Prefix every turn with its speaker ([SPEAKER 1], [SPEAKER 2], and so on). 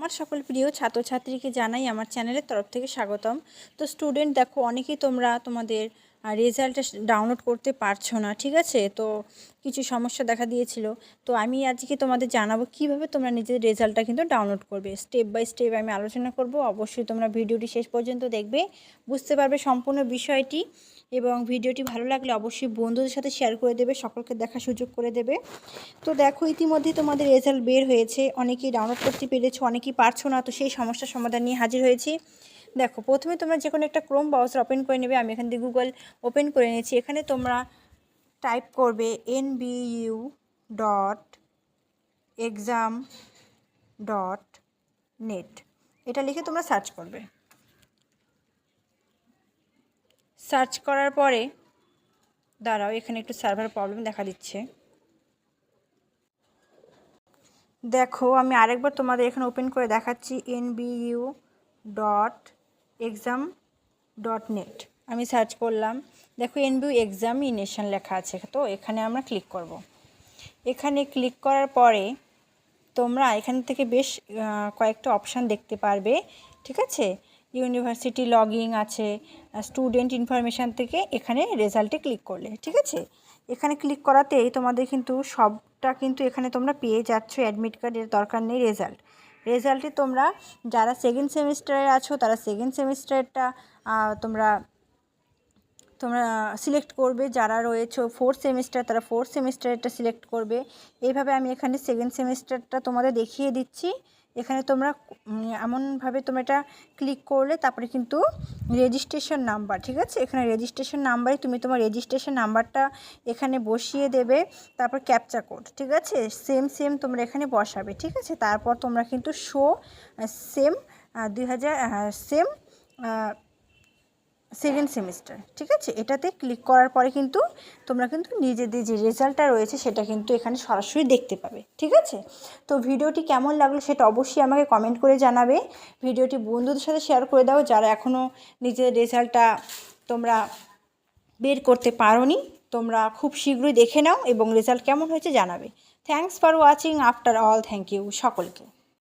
[SPEAKER 1] আমার সকল প্রিয় ছাত্রছাত্রীকে জানাই আমার চ্যানেলের তরফ থেকে স্বাগতম। তো স্টুডেন্ট দেখো, অনেকেই তোমরা তোমাদের রেজাল্টটা ডাউনলোড করতে পারছো না, ঠিক আছে? তো কিছু সমস্যা দেখা দিয়েছিল। তো আমি আজকে তোমাদের জানাবো কিভাবে তোমরা নিজের রেজাল্টটা কিন্তু ডাউনলোড করবে। স্টেপ বাই স্টেপ আমি আলোচনা করব। অবশ্যই তোমরা ভিডিওটি শেষ পর্যন্ত দেখবে, বুঝতে পারবে সম্পূর্ণ বিষয়টি। এবং ভিডিওটি ভালো লাগলে অবশ্যই বন্ধুদের সাথে শেয়ার করে দেবে, সকলকে দেখার সুযোগ করে দেবে। তো দেখো, ইতিমধ্যেই তোমাদের রেজাল্ট বের হয়েছে। অনেকেই ডাউনলোড করতে পেরেছো, অনেকেই পারছো না। তো সেই সমস্যার সমাধান নিয়ে হাজির হয়েছি। দেখো, প্রথমে তোমরা যে কোনো একটা ক্রোম ব্রাউজার ওপেন করে নেবে। আমি এখান থেকে গুগল ওপেন করে নিয়েছি। এখানে তোমরা টাইপ করবে nbu.exam.net। এটা লিখে তোমরা সার্চ করবে। সার্চ করার পরে দাঁড়াও, এখানে একটু সার্ভার প্রবলেম দেখা দিচ্ছে। দেখো, আমি আরেকবার তোমাদের এখানে ওপেন করে দেখাচ্ছি nbu.exam.net। আমি সার্চ করলাম। দেখো, NBU এক্সামিনেশন লেখা আছে, তো এখানে আমরা ক্লিক করব। এখানে ক্লিক করার পরে তোমরা এখান থেকে বেশ কয়েকটা অপশান দেখতে পারবে, ঠিক আছে? ইউনিভার্সিটি লগইন আছে, স্টুডেন্ট ইনফরমেশান থেকে এখানে রেজাল্টে ক্লিক করলে, ঠিক আছে? এখানে ক্লিক করাতেই তোমাদের কিন্তু সবটা কিন্তু এখানে তোমরা পেয়ে যাচ্ছ। অ্যাডমিট কার্ডের দরকার নেই। রেজাল্টে তোমরা যারা সেকেন্ড সেমিস্টারে আছো তারা সেকেন্ড সেমিস্টারটা তোমরা সিলেক্ট করবে। যারা রয়েছে ফোর্থ সেমিস্টার তারা ফোর্থ সেমিস্টারটা সিলেক্ট করবে। এইভাবে আমি এখানে সেকেন্ড সেমিস্টারটা তোমাদের দেখিয়ে দিচ্ছি। এখানে তোমরা এমনভাবে তোমরা এটা ক্লিক করলে তারপরে কিন্তু রেজিস্ট্রেশন নাম্বার, ঠিক আছে? এখানে রেজিস্ট্রেশন নাম্বারে তুমি তোমার রেজিস্ট্রেশন নাম্বারটা এখানে বসিয়ে দেবে। তারপর ক্যাপচা কোড, ঠিক আছে? সেম তোমরা এখানে বসাবে, ঠিক আছে? তারপর তোমরা কিন্তু সেম 2000 সেম সেকেন্ড সেমিস্টার, ঠিক আছে? এটাতে ক্লিক করার পরে কিন্তু তোমরা কিন্তু নিজেদের যে রেজাল্টটা রয়েছে সেটা কিন্তু এখানে সরাসরি দেখতে পাবে, ঠিক আছে? তো ভিডিওটি কেমন লাগলো সেটা অবশ্যই আমাকে কমেন্ট করে জানাবে। ভিডিওটি বন্ধুদের সাথে শেয়ার করে দাও যারা এখনও নিজের রেজাল্টটা তোমরা বের করতে পারোনি। তোমরা খুব শীঘ্রই দেখে নাও এবং রেজাল্ট কেমন হয়েছে জানাবে। Thanks for watching. After all, thank you সকলকে।